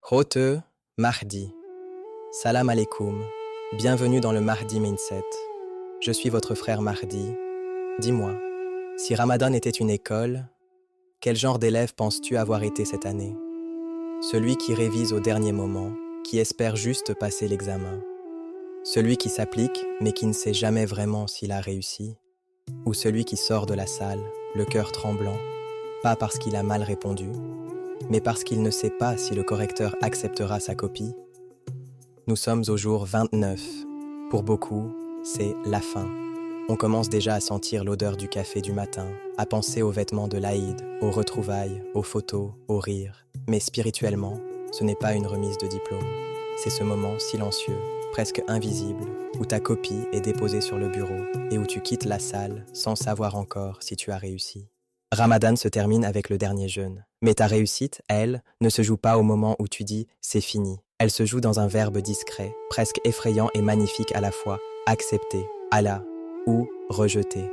Rote, Mahdi. Salam alaikum. Bienvenue dans le Mahdi Mindset. Je suis votre frère Mahdi. Dis-moi, si Ramadan était une école, quel genre d'élève penses-tu avoir été cette année? Celui qui révise au dernier moment, qui espère juste passer l'examen. Celui qui s'applique, mais qui ne sait jamais vraiment s'il a réussi. Ou celui qui sort de la salle, le cœur tremblant, pas parce qu'il a mal répondu, mais parce qu'il ne sait pas si le correcteur acceptera sa copie. Nous sommes au jour 29. Pour beaucoup, c'est la fin. On commence déjà à sentir l'odeur du café du matin, à penser aux vêtements de l'Aïd, aux retrouvailles, aux photos, aux rires. Mais spirituellement, ce n'est pas une remise de diplôme. C'est ce moment silencieux, presque invisible, où ta copie est déposée sur le bureau et où tu quittes la salle sans savoir encore si tu as réussi. Ramadan se termine avec le dernier jeûne. Mais ta réussite, elle, ne se joue pas au moment où tu dis « c'est fini ». Elle se joue dans un verbe discret, presque effrayant et magnifique à la fois, accepter, Allah, ou rejeter.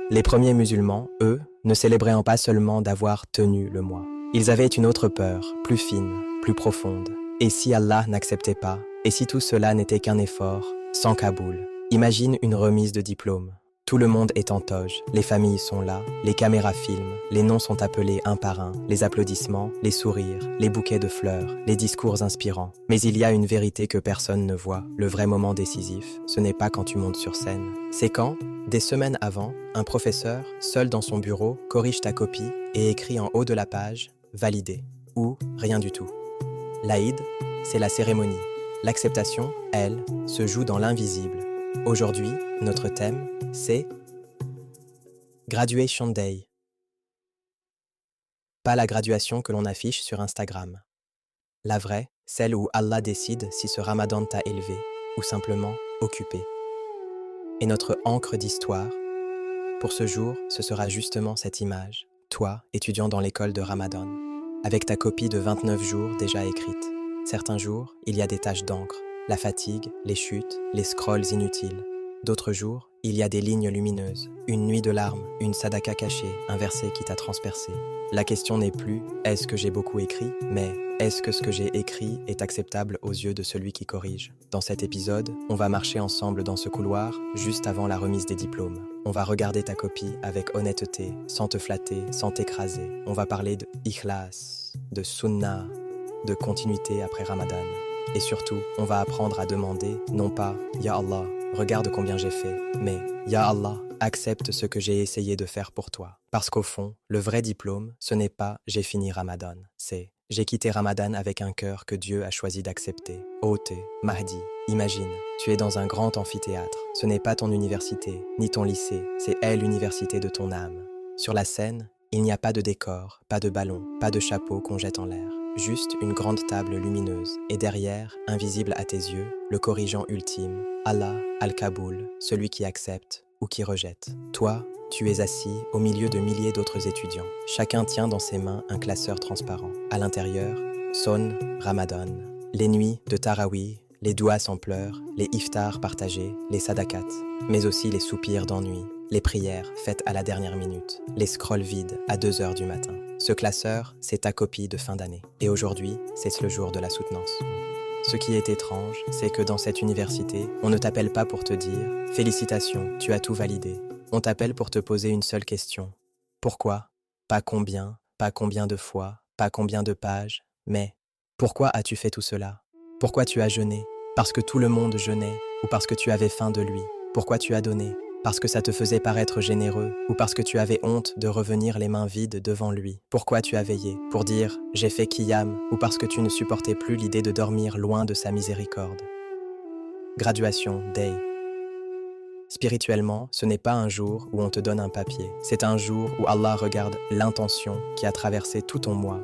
Les premiers musulmans, eux, ne célébraient pas seulement d'avoir tenu le mois. Ils avaient une autre peur, plus fine, plus profonde. Et si Allah n'acceptait pas, et si tout cela n'était qu'un effort, sans Kaboul? Imagine une remise de diplôme. Tout le monde est en toge, les familles sont là, les caméras filment, les noms sont appelés un par un, les applaudissements, les sourires, les bouquets de fleurs, les discours inspirants. Mais il y a une vérité que personne ne voit, le vrai moment décisif, ce n'est pas quand tu montes sur scène. C'est quand, des semaines avant, un professeur, seul dans son bureau, corrige ta copie et écrit en haut de la page « Validé » ou « Rien du tout ». L'Aïd, c'est la cérémonie. L'acceptation, elle, se joue dans l'invisible. Aujourd'hui, notre thème, c'est Graduation Day. Pas la graduation que l'on affiche sur Instagram. La vraie, celle où Allah décide si ce Ramadan t'a élevé ou simplement occupé. Et notre encre d'histoire, pour ce jour, ce sera justement cette image, toi, étudiant dans l'école de Ramadan, avec ta copie de 29 jours déjà écrite. Certains jours, il y a des taches d'encre, la fatigue, les chutes, les scrolls inutiles. D'autres jours, il y a des lignes lumineuses, une nuit de larmes, une sadaka cachée, un verset qui t'a transpercé. La question n'est plus « est-ce que j'ai beaucoup écrit ?», mais « est-ce que ce que j'ai écrit est acceptable aux yeux de celui qui corrige ?» Dans cet épisode, on va marcher ensemble dans ce couloir, juste avant la remise des diplômes. On va regarder ta copie avec honnêteté, sans te flatter, sans t'écraser. On va parler de ikhlas, de sunnah, de continuité après Ramadan. Et surtout, on va apprendre à demander, non pas « Ya Allah, regarde combien j'ai fait », mais « Ya Allah, accepte ce que j'ai essayé de faire pour toi ». Parce qu'au fond, le vrai diplôme, ce n'est pas « j'ai fini Ramadan », c'est « j'ai quitté Ramadan avec un cœur que Dieu a choisi d'accepter ». Rote, Mahdi, imagine, tu es dans un grand amphithéâtre. Ce n'est pas ton université, ni ton lycée, c'est l'université de ton âme. Sur la scène, il n'y a pas de décor, pas de ballon, pas de chapeau qu'on jette en l'air. Juste une grande table lumineuse, et derrière, invisible à tes yeux, le corrigeant ultime, Allah al-Kaboul, celui qui accepte ou qui rejette. Toi, tu es assis au milieu de milliers d'autres étudiants. Chacun tient dans ses mains un classeur transparent. À l'intérieur, sonne Ramadan. Les nuits de Tarawih, les douas sans pleurs, les iftars partagés, les sadakats, mais aussi les soupirs d'ennui, les prières faites à la dernière minute, les scrolls vides à 2 heures du matin. Ce classeur, c'est ta copie de fin d'année. Et aujourd'hui, c'est le jour de la soutenance. Ce qui est étrange, c'est que dans cette université, on ne t'appelle pas pour te dire « Félicitations, tu as tout validé ». On t'appelle pour te poser une seule question. Pourquoi? Pas combien de fois, pas combien de pages, mais pourquoi as-tu fait tout cela? Pourquoi tu as jeûné? Parce que tout le monde jeûnait ou parce que tu avais faim de lui? Pourquoi tu as donné? Parce que ça te faisait paraître généreux ou parce que tu avais honte de revenir les mains vides devant lui? Pourquoi tu as veillé? Pour dire « j'ai fait Qiyam » ou parce que tu ne supportais plus l'idée de dormir loin de sa miséricorde? Graduation Day. Spirituellement, ce n'est pas un jour où on te donne un papier. C'est un jour où Allah regarde l'intention qui a traversé tout ton mois.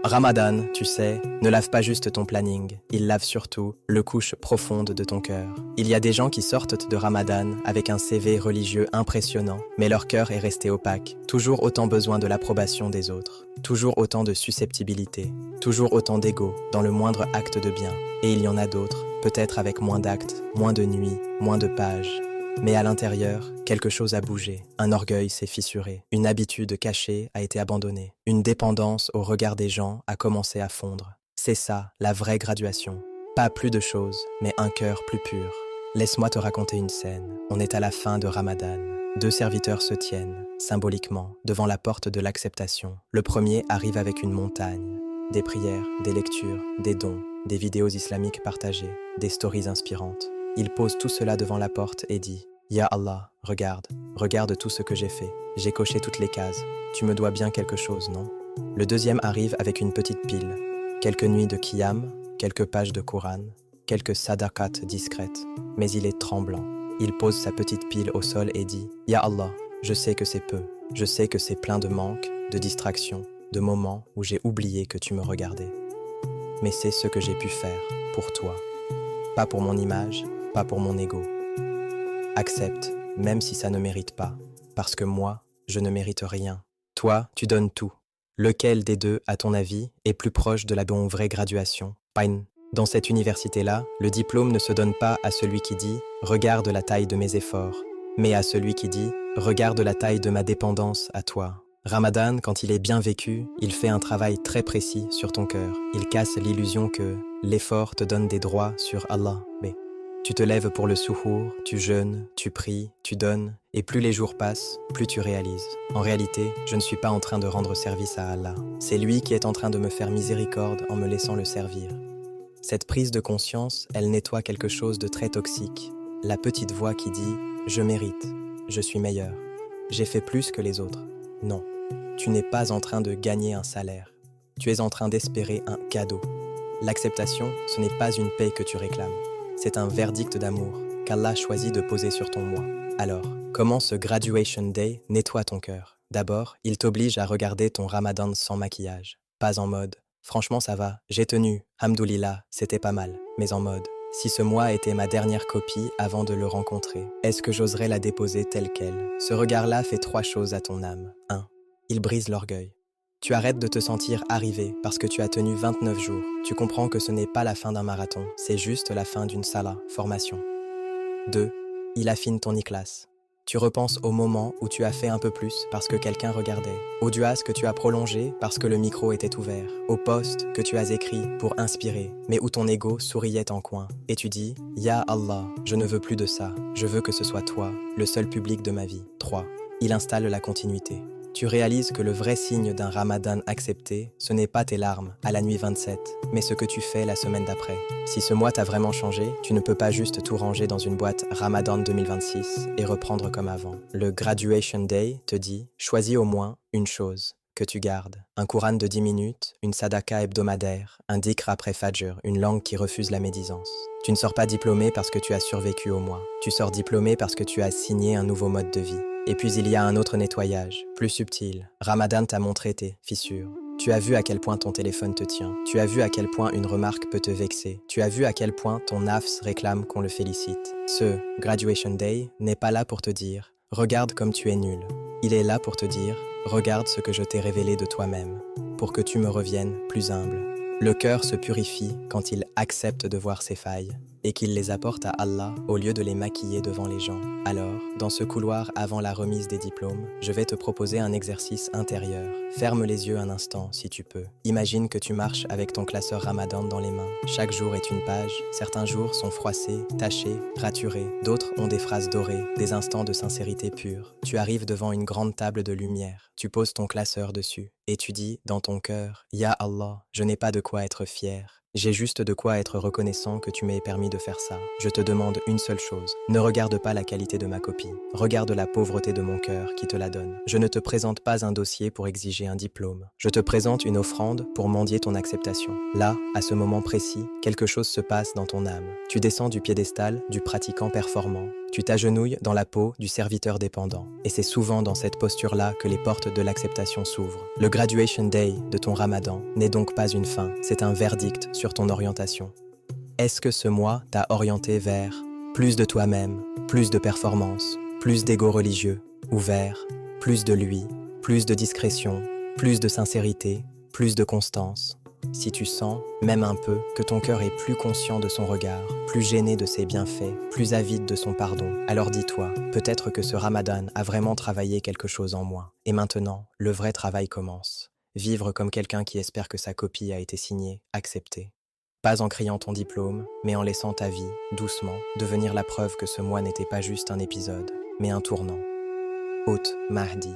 Ramadan, tu sais, ne lave pas juste ton planning, il lave surtout le couche profonde de ton cœur. Il y a des gens qui sortent de Ramadan avec un CV religieux impressionnant, mais leur cœur est resté opaque. Toujours autant besoin de l'approbation des autres. Toujours autant de susceptibilité. Toujours autant d'ego dans le moindre acte de bien. Et il y en a d'autres, peut-être avec moins d'actes, moins de nuits, moins de pages. Mais à l'intérieur, quelque chose a bougé. Un orgueil s'est fissuré. Une habitude cachée a été abandonnée. Une dépendance au regard des gens a commencé à fondre. C'est ça, la vraie graduation. Pas plus de choses, mais un cœur plus pur. Laisse-moi te raconter une scène. On est à la fin de Ramadan. Deux serviteurs se tiennent, symboliquement, devant la porte de l'acceptation. Le premier arrive avec une montagne. Des prières, des lectures, des dons, des vidéos islamiques partagées, des stories inspirantes. Il pose tout cela devant la porte et dit « Ya Allah, regarde tout ce que j'ai fait. J'ai coché toutes les cases. Tu me dois bien quelque chose, non ?» Le deuxième arrive avec une petite pile. Quelques nuits de qiyam, quelques pages de Coran, quelques sadaqat discrètes. Mais il est tremblant. Il pose sa petite pile au sol et dit « Ya Allah, je sais que c'est peu. Je sais que c'est plein de manques, de distractions, de moments où j'ai oublié que tu me regardais. Mais c'est ce que j'ai pu faire pour toi. Pas pour mon image, pas pour mon ego. Accepte, même si ça ne mérite pas, parce que moi, je ne mérite rien. Toi, tu donnes tout. Lequel des deux, à ton avis, est plus proche de la vraie graduation? Fine. Dans cette université-là, le diplôme ne se donne pas à celui qui dit « Regarde la taille de mes efforts », mais à celui qui dit « Regarde la taille de ma dépendance à toi ». Ramadan, quand il est bien vécu, il fait un travail très précis sur ton cœur. Il casse l'illusion que l'effort te donne des droits sur Allah. Mais tu te lèves pour le souhour, tu jeûnes, tu pries, tu donnes, et plus les jours passent, plus tu réalises. En réalité, je ne suis pas en train de rendre service à Allah. C'est lui qui est en train de me faire miséricorde en me laissant le servir. Cette prise de conscience, elle nettoie quelque chose de très toxique. La petite voix qui dit « Je mérite, je suis meilleur, j'ai fait plus que les autres ». Non, tu n'es pas en train de gagner un salaire. Tu es en train d'espérer un cadeau. L'acceptation, ce n'est pas une paie que tu réclames. C'est un verdict d'amour qu'Allah choisit de poser sur ton moi. Alors, comment ce Graduation Day nettoie ton cœur? D'abord, il t'oblige à regarder ton Ramadan sans maquillage. Pas en mode « Franchement ça va, j'ai tenu, hamdoulillah, c'était pas mal », mais en mode « Si ce mois était ma dernière copie avant de le rencontrer, est-ce que j'oserais la déposer telle qu'elle ?» Ce regard-là fait 3 choses à ton âme. 1. Il brise l'orgueil. Tu arrêtes de te sentir arrivé parce que tu as tenu 29 jours. Tu comprends que ce n'est pas la fin d'un marathon, c'est juste la fin d'une salah, formation. 2. Il affine ton ikhlas. Tu repenses au moment où tu as fait un peu plus parce que quelqu'un regardait, au duas que tu as prolongé parce que le micro était ouvert, au post que tu as écrit pour inspirer, mais où ton ego souriait en coin. Et tu dis « Ya Allah, je ne veux plus de ça, je veux que ce soit toi, le seul public de ma vie. » 3. Il installe la continuité. Tu réalises que le vrai signe d'un Ramadan accepté, ce n'est pas tes larmes à la nuit 27, mais ce que tu fais la semaine d'après. Si ce mois t'a vraiment changé, tu ne peux pas juste tout ranger dans une boîte Ramadan 2026 et reprendre comme avant. Le Graduation Day te dit « Choisis au moins une chose que tu gardes. Un Coran de 10 minutes, une sadaka hebdomadaire, un dhikr après Fajr, une langue qui refuse la médisance. Tu ne sors pas diplômé parce que tu as survécu au mois. Tu sors diplômé parce que tu as signé un nouveau mode de vie. Et puis il y a un autre nettoyage, plus subtil. Ramadan t'a montré tes fissures. Tu as vu à quel point ton téléphone te tient. Tu as vu à quel point une remarque peut te vexer. Tu as vu à quel point ton nafs réclame qu'on le félicite. Ce Graduation Day n'est pas là pour te dire « Regarde comme tu es nul ». Il est là pour te dire « Regarde ce que je t'ai révélé de toi-même » pour que tu me reviennes plus humble. Le cœur se purifie quand il accepte de voir ses failles et qu'il les apporte à Allah au lieu de les maquiller devant les gens. Alors, dans ce couloir avant la remise des diplômes, je vais te proposer un exercice intérieur. Ferme les yeux un instant si tu peux. Imagine que tu marches avec ton classeur Ramadan dans les mains. Chaque jour est une page. Certains jours sont froissés, tachés, raturés. D'autres ont des phrases dorées, des instants de sincérité pure. Tu arrives devant une grande table de lumière. Tu poses ton classeur dessus et tu dis dans ton cœur « Ya Allah, je n'ai pas de quoi être fier. J'ai juste de quoi être reconnaissant que tu m'aies permis de faire ça. Je te demande une seule chose. Ne regarde pas la qualité de ma copie. Regarde la pauvreté de mon cœur qui te la donne. Je ne te présente pas un dossier pour exiger un diplôme. Je te présente une offrande pour mendier ton acceptation. Là, à ce moment précis, quelque chose se passe dans ton âme. Tu descends du piédestal du pratiquant performant. Tu t'agenouilles dans la peau du serviteur dépendant. Et c'est souvent dans cette posture-là que les portes de l'acceptation s'ouvrent. Le Graduation Day de ton Ramadan n'est donc pas une fin, c'est un verdict sur ton orientation. Est-ce que ce mois t'a orienté vers plus de toi-même, plus de performance, plus d'ego religieux, ou vers plus de lui, plus de discrétion, plus de sincérité, plus de constance? Si tu sens, même un peu, que ton cœur est plus conscient de son regard, plus gêné de ses bienfaits, plus avide de son pardon, alors dis-toi, peut-être que ce Ramadan a vraiment travaillé quelque chose en moi. Et maintenant, le vrai travail commence. vivre comme quelqu'un qui espère que sa copie a été signée, acceptée. Pas en criant ton diplôme, mais en laissant ta vie, doucement, devenir la preuve que ce mois n'était pas juste un épisode, mais un tournant. Hôte Mahdi.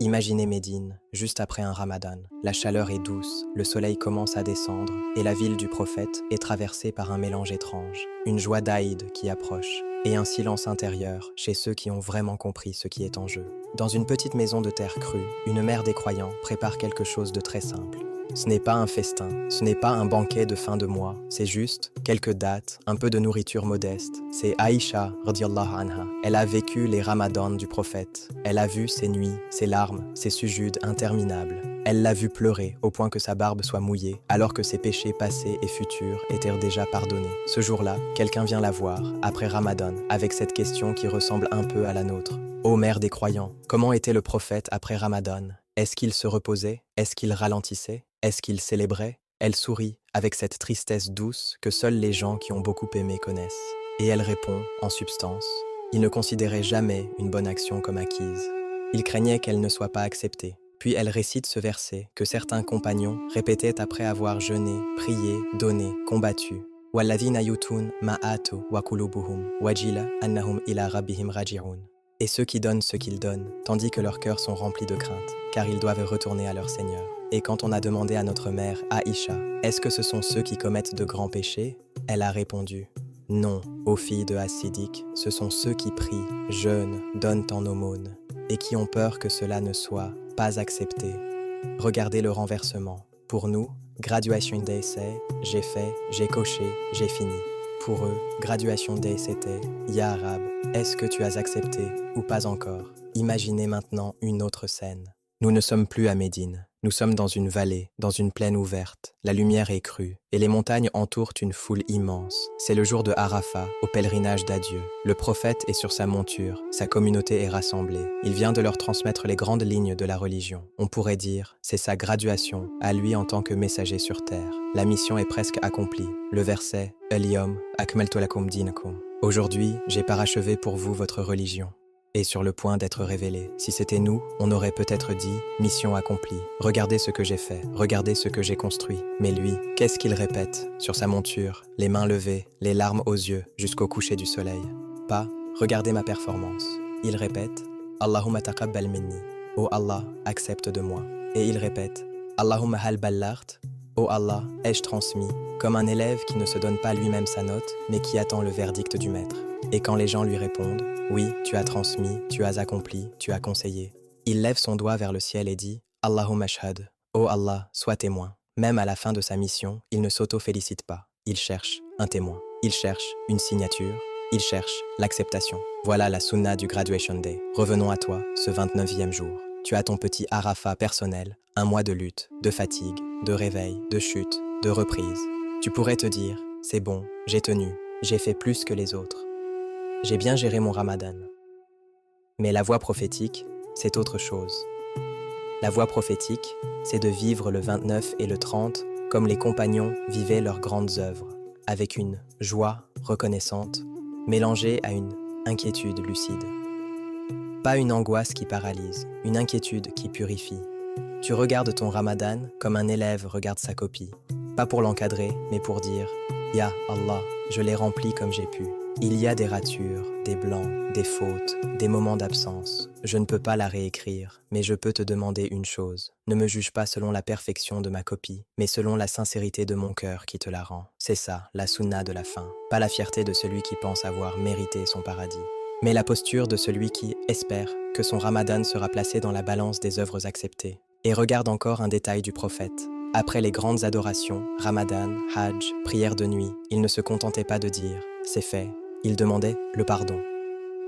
Imaginez Médine, juste après un ramadan. La chaleur est douce, le soleil commence à descendre, et la ville du prophète est traversée par un mélange étrange. Une joie d'Aïd qui approche, et un silence intérieur chez ceux qui ont vraiment compris ce qui est en jeu. Dans une petite maison de terre crue, une mère des croyants prépare quelque chose de très simple. Ce n'est pas un festin, ce n'est pas un banquet de fin de mois, c'est juste quelques dates, un peu de nourriture modeste. C'est Aïcha, radiallahu anha. Elle a vécu les ramadans du prophète. Elle a vu ses nuits, ses larmes, ses sujuds interminables. Elle l'a vu pleurer au point que sa barbe soit mouillée, alors que ses péchés passés et futurs étaient déjà pardonnés. Ce jour-là, quelqu'un vient la voir, après Ramadan, avec cette question qui ressemble un peu à la nôtre. Ô mère des croyants, comment était le prophète après Ramadan? Est-ce qu'il se reposait? Est-ce qu'il ralentissait? Est-ce qu'il célébrait? Elle sourit avec cette tristesse douce que seuls les gens qui ont beaucoup aimé connaissent. Et elle répond, en substance, il ne considérait jamais une bonne action comme acquise. Il craignait qu'elle ne soit pas acceptée. Puis elle récite ce verset que certains compagnons répétaient après avoir jeûné, prié, donné, combattu. وَالَّذِينَ يُؤْتُونَ مَا آتَوْا وَقُلُوبُهُمْ وَجِلَةٌ أَنَّهُمْ إِلَى رَبِّهِمْ راجعون. Et ceux qui donnent ce qu'ils donnent, tandis que leurs cœurs sont remplis de crainte, car ils doivent retourner à leur Seigneur. Et quand on a demandé à notre mère, Aïcha, est-ce que ce sont ceux qui commettent de grands péchés? Elle a répondu, non, ô filles de As-Siddiq, ce sont ceux qui prient, jeûnent, donnent en aumône, et qui ont peur que cela ne soit pas accepté. Regardez le renversement. Pour nous, Graduation Day c'est j'ai fait, j'ai coché, j'ai fini. Pour eux, Graduation Day c'était Ya Rab, est-ce que tu as accepté ou pas encore? Imaginez maintenant une autre scène. Nous ne sommes plus à Médine. Nous sommes dans une vallée, dans une plaine ouverte. La lumière est crue et les montagnes entourent une foule immense. C'est le jour de Arafat, au pèlerinage d'adieu. Le prophète est sur sa monture, sa communauté est rassemblée. Il vient de leur transmettre les grandes lignes de la religion. On pourrait dire, c'est sa graduation, à lui en tant que messager sur terre. La mission est presque accomplie. Le verset « Al-Yawm akmaltu lakum dinakum » Aujourd'hui, j'ai parachevé pour vous votre religion. Est sur le point d'être révélé. Si c'était nous, on aurait peut-être dit « Mission accomplie. Regardez ce que j'ai fait. Regardez ce que j'ai construit. » Mais lui, qu'est-ce qu'il répète sur sa monture, les mains levées, les larmes aux yeux, jusqu'au coucher du soleil? Pas « Regardez ma performance. » Il répète « Allahumma taqabbal minni. » Oh Allah, accepte de moi. Et il répète « Allahumma hal ballart. » Oh Allah, ai-je transmis? Comme un élève qui ne se donne pas lui-même sa note, mais qui attend le verdict du maître. Et quand les gens lui répondent « Oui, tu as transmis, tu as accompli, tu as conseillé », il lève son doigt vers le ciel et dit « Allahumma shahad ». Oh Allah, sois témoin. Même à la fin de sa mission, il ne s'auto-félicite pas. Il cherche un témoin. Il cherche une signature. Il cherche l'acceptation. Voilà la sunna du Graduation Day. Revenons à toi, ce 29e jour. Tu as ton petit Arafat personnel, un mois de lutte, de fatigue, de réveil, de chute, de reprise. Tu pourrais te dire « C'est bon, j'ai tenu, j'ai fait plus que les autres. J'ai bien géré mon ramadan. » Mais la voie prophétique, c'est autre chose. La voie prophétique, c'est de vivre le 29 et le 30 comme les compagnons vivaient leurs grandes œuvres, avec une joie reconnaissante, mélangée à une inquiétude lucide. Pas une angoisse qui paralyse, une inquiétude qui purifie. Tu regardes ton ramadan comme un élève regarde sa copie. Pas pour l'encadrer, mais pour dire « Ya Allah, je l'ai rempli comme j'ai pu. » Il y a des ratures, des blancs, des fautes, des moments d'absence. Je ne peux pas la réécrire, mais je peux te demander une chose. Ne me juge pas selon la perfection de ma copie, mais selon la sincérité de mon cœur qui te la rend. C'est ça, la sunna de la fin. Pas la fierté de celui qui pense avoir mérité son paradis, mais la posture de celui qui espère que son ramadan sera placé dans la balance des œuvres acceptées. Et regarde encore un détail du prophète. Après les grandes adorations, ramadan, hajj, prière de nuit, il ne se contentait pas de dire « c'est fait ». Il demandait le pardon.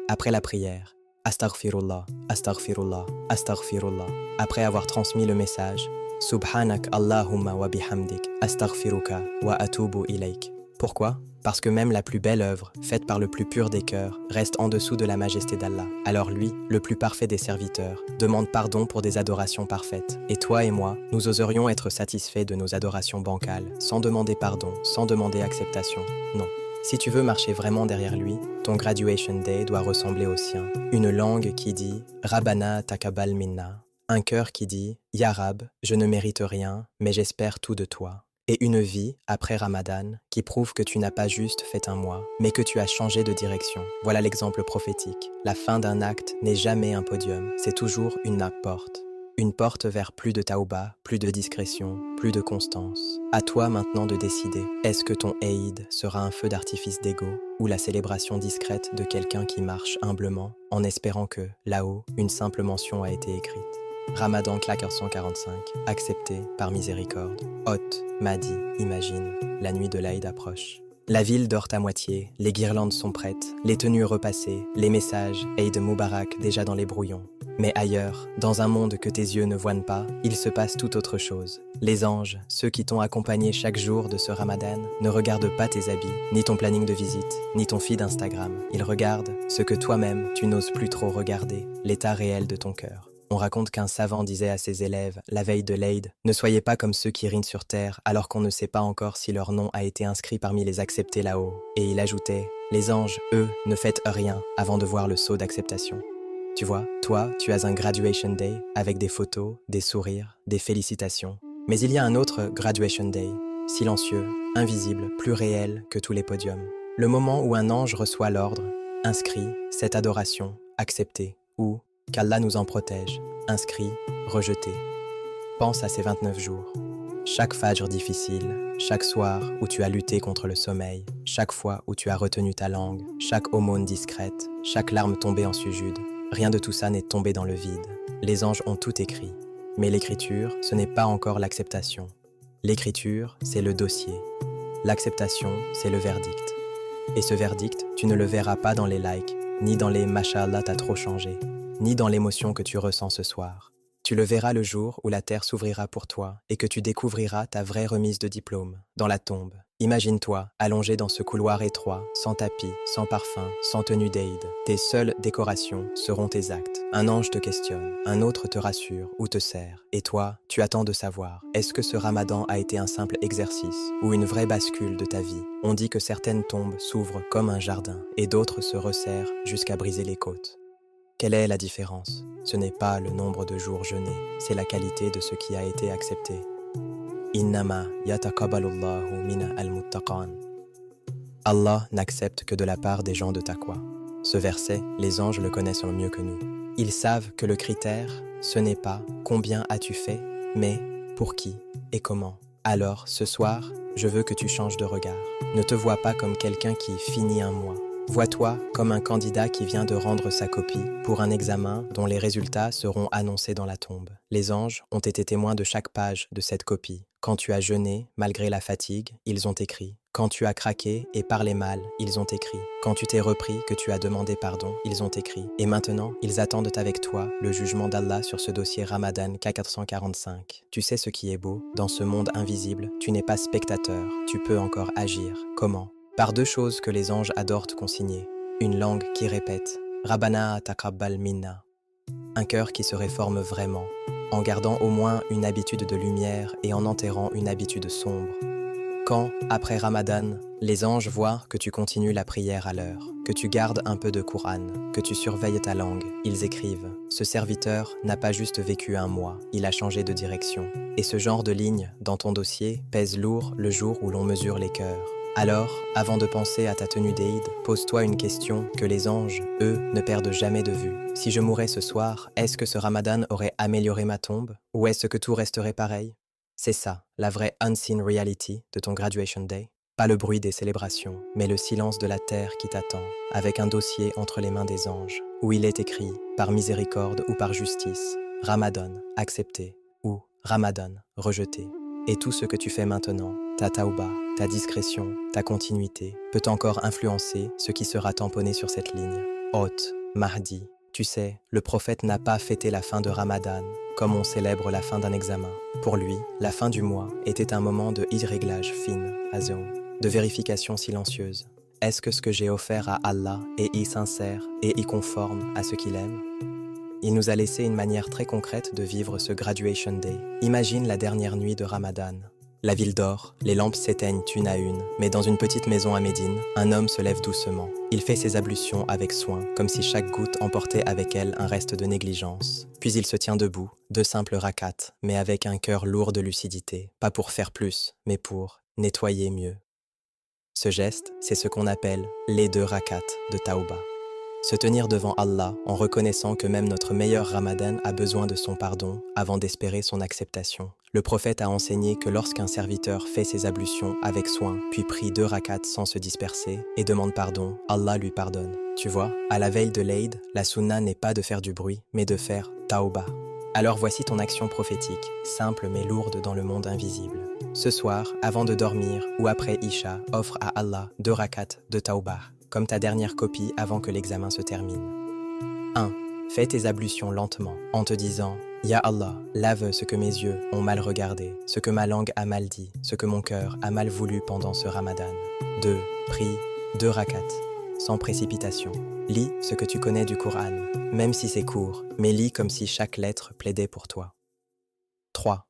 Après la prière, Astaghfirullah, Astaghfirullah, Astaghfirullah. Après avoir transmis le message, Subhanak Allahumma wa bihamdik, Astaghfiruka wa atubu ilayk. Pourquoi? Parce que même la plus belle œuvre, faite par le plus pur des cœurs, reste en dessous de la majesté d'Allah. Alors lui, le plus parfait des serviteurs, demande pardon pour des adorations parfaites. Et toi et moi, nous oserions être satisfaits de nos adorations bancales, sans demander pardon, sans demander acceptation. Non. Si tu veux marcher vraiment derrière lui, ton Graduation Day doit ressembler au sien. Une langue qui dit « Rabbana taqabbal minna », Un cœur qui dit « Ya Rab, je ne mérite rien, mais j'espère tout de toi ». Et une vie, après Ramadan, qui prouve que tu n'as pas juste fait un mois, mais que tu as changé de direction. Voilà l'exemple prophétique. La fin d'un acte n'est jamais un podium, c'est toujours une porte. Une porte vers plus de taouba, plus de discrétion, plus de constance. À toi maintenant de décider. Est-ce que ton Eid sera un feu d'artifice d'ego ou la célébration discrète de quelqu'un qui marche humblement en espérant que, là-haut, une simple mention a été écrite. Ramadan Claqueur 145, accepté par miséricorde. Hôte, Mahdi, imagine, la nuit de l'Aïd approche. La ville dort à moitié, les guirlandes sont prêtes, les tenues repassées, les messages, Eid Moubarak déjà dans les brouillons. Mais ailleurs, dans un monde que tes yeux ne voient pas, il se passe tout autre chose. Les anges, ceux qui t'ont accompagné chaque jour de ce Ramadan, ne regardent pas tes habits, ni ton planning de visite, ni ton feed Instagram. Ils regardent ce que toi-même tu n'oses plus trop regarder, l'état réel de ton cœur. On raconte qu'un savant disait à ses élèves, la veille de l'Eid, « Ne soyez pas comme ceux qui règnent sur terre, alors qu'on ne sait pas encore si leur nom a été inscrit parmi les acceptés là-haut. » Et il ajoutait, « Les anges, eux, ne faites rien avant de voir le sceau d'acceptation. » Tu vois, toi, tu as un Graduation Day avec des photos, des sourires, des félicitations. Mais il y a un autre Graduation Day, silencieux, invisible, plus réel que tous les podiums. Le moment où un ange reçoit l'ordre, inscrit, cette adoration, acceptée, ou qu'Allah nous en protège, inscrit, rejeté. Pense à ces 29 jours. Chaque fajr difficile, chaque soir où tu as lutté contre le sommeil, chaque fois où tu as retenu ta langue, chaque aumône discrète, chaque larme tombée en sujude. Rien de tout ça n'est tombé dans le vide. Les anges ont tout écrit. Mais l'écriture, ce n'est pas encore l'acceptation. L'écriture, c'est le dossier. L'acceptation, c'est le verdict. Et ce verdict, tu ne le verras pas dans les likes, ni dans les « Masha'Allah, t'as trop changé », ni dans l'émotion que tu ressens ce soir. Tu le verras le jour où la terre s'ouvrira pour toi et que tu découvriras ta vraie remise de diplôme, dans la tombe. Imagine-toi, allongé dans ce couloir étroit, sans tapis, sans parfum, sans tenue d'Eid. Tes seules décorations seront tes actes. Un ange te questionne, un autre te rassure ou te serre. Et toi, tu attends de savoir, est-ce que ce Ramadan a été un simple exercice ou une vraie bascule de ta vie? On dit que certaines tombes s'ouvrent comme un jardin et d'autres se resserrent jusqu'à briser les côtes. Quelle est la différence? Ce n'est pas le nombre de jours jeûnés, c'est la qualité de ce qui a été accepté. Innama yataqabbalullahu mina al-muttaqan. Allah n'accepte que de la part des gens de taqwa. Ce verset, les anges le connaissent mieux que nous. Ils savent que le critère, ce n'est pas combien as-tu fait, mais pour qui et comment. Alors, ce soir, je veux que tu changes de regard. Ne te vois pas comme quelqu'un qui finit un mois. Vois-toi comme un candidat qui vient de rendre sa copie pour un examen dont les résultats seront annoncés dans la tombe. Les anges ont été témoins de chaque page de cette copie. Quand tu as jeûné, malgré la fatigue, ils ont écrit. Quand tu as craqué et parlé mal, ils ont écrit. Quand tu t'es repris, que tu as demandé pardon, ils ont écrit. Et maintenant, ils attendent avec toi le jugement d'Allah sur ce dossier Ramadan K445. Tu sais ce qui est beau? Dans ce monde invisible, tu n'es pas spectateur, tu peux encore agir. Comment? Par deux choses que les anges adorent te consigner. Une langue qui répète « Rabbana taqabbal minna ». Un cœur qui se réforme vraiment, en gardant au moins une habitude de lumière et en enterrant une habitude sombre. Quand, après Ramadan, les anges voient que tu continues la prière à l'heure, que tu gardes un peu de Coran, que tu surveilles ta langue, ils écrivent « Ce serviteur n'a pas juste vécu un mois, il a changé de direction ». Et ce genre de ligne, dans ton dossier, pèse lourd le jour où l'on mesure les cœurs. Alors, avant de penser à ta tenue d'Eid, pose-toi une question que les anges, eux, ne perdent jamais de vue. Si je mourais ce soir, est-ce que ce Ramadan aurait amélioré ma tombe? Ou est-ce que tout resterait pareil? C'est ça, la vraie unseen reality de ton Graduation Day. Pas le bruit des célébrations, mais le silence de la terre qui t'attend, avec un dossier entre les mains des anges, où il est écrit, par miséricorde ou par justice, Ramadan, accepté, ou Ramadan, rejeté. Et tout ce que tu fais maintenant, ta taouba, ta discrétion, ta continuité, peut encore influencer ce qui sera tamponné sur cette ligne. Hôte, Mahdi, tu sais, le prophète n'a pas fêté la fin de Ramadan, comme on célèbre la fin d'un examen. Pour lui, la fin du mois était un moment de réglage fine, azoum, de vérification silencieuse. Est-ce que ce que j'ai offert à Allah est sincère et conforme à ce qu'il aime? Il nous a laissé une manière très concrète de vivre ce Graduation Day. Imagine la dernière nuit de Ramadan. La ville dort, les lampes s'éteignent une à une, mais dans une petite maison à Médine, un homme se lève doucement. Il fait ses ablutions avec soin, comme si chaque goutte emportait avec elle un reste de négligence. Puis il se tient debout, de simples rakats, mais avec un cœur lourd de lucidité, pas pour faire plus, mais pour nettoyer mieux. Ce geste, c'est ce qu'on appelle les 2 rakats de Tauba. Se tenir devant Allah en reconnaissant que même notre meilleur Ramadan a besoin de son pardon avant d'espérer son acceptation. Le prophète a enseigné que lorsqu'un serviteur fait ses ablutions avec soin, puis prie 2 rakats sans se disperser et demande pardon, Allah lui pardonne. Tu vois, à la veille de l'Eid, la sunna n'est pas de faire du bruit, mais de faire tauba. Alors voici ton action prophétique, simple mais lourde dans le monde invisible. Ce soir, avant de dormir ou après Isha, offre à Allah 2 rakats de tauba, comme ta dernière copie avant que l'examen se termine. 1. Fais tes ablutions lentement, en te disant « Ya Allah, lave ce que mes yeux ont mal regardé, ce que ma langue a mal dit, ce que mon cœur a mal voulu pendant ce Ramadan. » 2. Prie 2 rakats, sans précipitation. Lis ce que tu connais du Coran, même si c'est court, mais lis comme si chaque lettre plaidait pour toi. 3.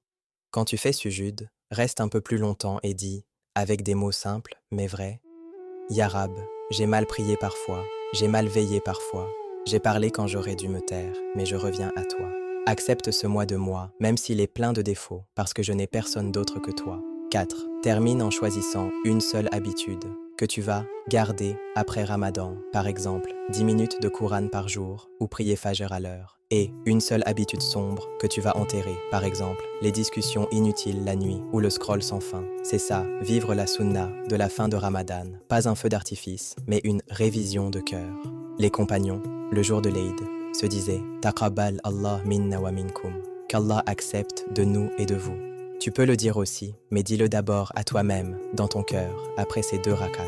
Quand tu fais sujud, reste un peu plus longtemps et dis, avec des mots simples mais vrais, « Ya Rab, j'ai mal prié parfois, j'ai mal veillé parfois, j'ai parlé quand j'aurais dû me taire, mais je reviens à toi. Accepte ce mois de moi, même s'il est plein de défauts, parce que je n'ai personne d'autre que toi. » 4. Termine en choisissant une seule habitude que tu vas garder après Ramadan, par exemple 10 minutes de Coran par jour ou prier Fajr à l'heure, et une seule habitude sombre que tu vas enterrer, par exemple les discussions inutiles la nuit ou le scroll sans fin. C'est ça, vivre la sunna de la fin de Ramadan, pas un feu d'artifice, mais une révision de cœur. Les compagnons, le jour de l'Eid, se disaient « Taqabbal Allah minna wa minkum » qu'Allah accepte de nous et de vous. Tu peux le dire aussi, mais dis-le d'abord à toi-même, dans ton cœur, après ces 2 rakats.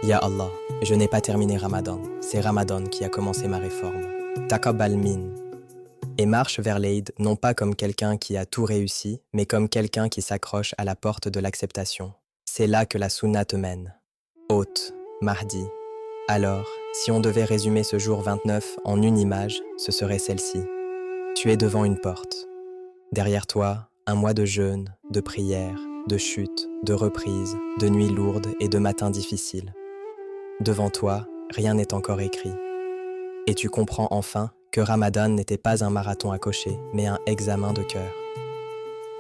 Ya Allah, je n'ai pas terminé Ramadan, c'est Ramadan qui a commencé ma réforme. Taqabbal min. Et marche vers l'Eid non pas comme quelqu'un qui a tout réussi, mais comme quelqu'un qui s'accroche à la porte de l'acceptation. C'est là que la sunna te mène. Hôte, Mahdi. Alors, si on devait résumer ce jour 29 en une image, ce serait celle-ci. Tu es devant une porte. Derrière toi, un mois de jeûne, de prière, de chute, de reprise, de nuits lourdes et de matins difficiles. Devant toi, rien n'est encore écrit. Et tu comprends enfin que Ramadan n'était pas un marathon à cocher, mais un examen de cœur.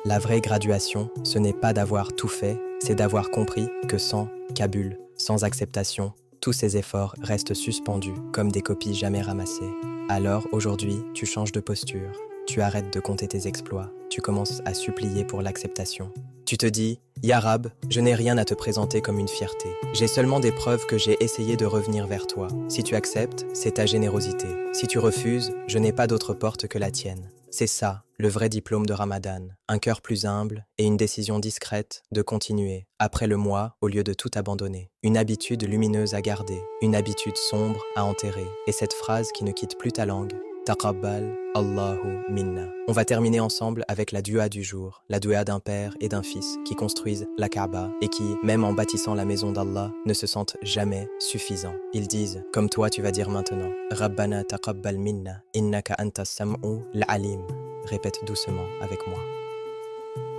La vraie graduation, ce n'est pas d'avoir tout fait, c'est d'avoir compris que sans Kaboul, sans acceptation, tous ces efforts restent suspendus comme des copies jamais ramassées. Alors aujourd'hui, tu changes de posture. Tu arrêtes de compter tes exploits, tu commences à supplier pour l'acceptation. Tu te dis, Ya Rab, je n'ai rien à te présenter comme une fierté. J'ai seulement des preuves que j'ai essayé de revenir vers toi. Si tu acceptes, c'est ta générosité. Si tu refuses, je n'ai pas d'autre porte que la tienne. C'est ça, le vrai diplôme de Ramadan. Un cœur plus humble et une décision discrète de continuer, après le mois, au lieu de tout abandonner. Une habitude lumineuse à garder, une habitude sombre à enterrer. Et cette phrase qui ne quitte plus ta langue, Taqabbal Allahu minna. On va terminer ensemble avec la dua du jour, la dua d'un père et d'un fils qui construisent la Kaaba et qui, même en bâtissant la maison d'Allah, ne se sentent jamais suffisants. Ils disent, comme toi tu vas dire maintenant, Rabbana taqabbal minna, innaka antas sam'u l'alim. Répète doucement avec moi.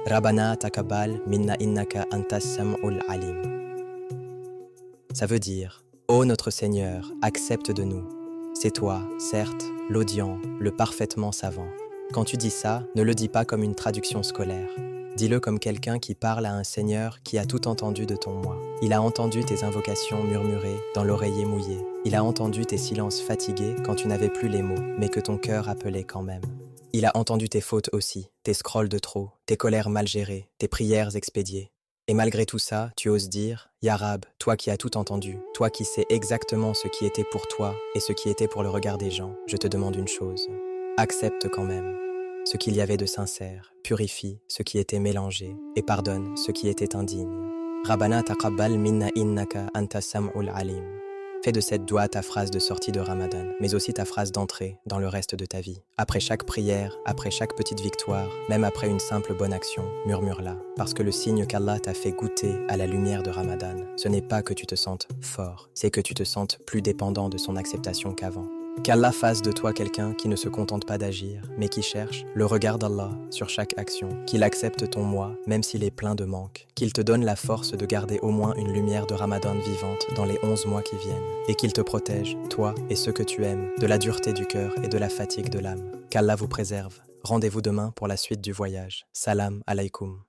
Rabbana taqabbal minna innaka antas sam'u l'alim. Ça veut dire, ô notre Seigneur, accepte de nous. C'est toi, certes, l'audient, le parfaitement savant. Quand tu dis ça, ne le dis pas comme une traduction scolaire. Dis-le comme quelqu'un qui parle à un Seigneur qui a tout entendu de ton moi. Il a entendu tes invocations murmurées dans l'oreiller mouillé. Il a entendu tes silences fatigués quand tu n'avais plus les mots, mais que ton cœur appelait quand même. Il a entendu tes fautes aussi, tes scrolls de trop, tes colères mal gérées, tes prières expédiées. Et malgré tout ça, tu oses dire, Ya Rab, toi qui as tout entendu, toi qui sais exactement ce qui était pour toi et ce qui était pour le regard des gens, je te demande une chose. Accepte quand même ce qu'il y avait de sincère, purifie ce qui était mélangé et pardonne ce qui était indigne. Rabbana taqabbal minna innaka anta sam'ul alim. Fais de cette dua ta phrase de sortie de Ramadan, mais aussi ta phrase d'entrée dans le reste de ta vie. Après chaque prière, après chaque petite victoire, même après une simple bonne action, murmure-la. Parce que le signe qu'Allah t'a fait goûter à la lumière de Ramadan, ce n'est pas que tu te sentes fort, c'est que tu te sentes plus dépendant de son acceptation qu'avant. Qu'Allah fasse de toi quelqu'un qui ne se contente pas d'agir, mais qui cherche le regard d'Allah sur chaque action, qu'il accepte ton moi, même s'il est plein de manques, qu'il te donne la force de garder au moins une lumière de Ramadan vivante dans les 11 mois qui viennent, et qu'il te protège, toi et ceux que tu aimes, de la dureté du cœur et de la fatigue de l'âme. Qu'Allah vous préserve. Rendez-vous demain pour la suite du voyage. Salam alaikum.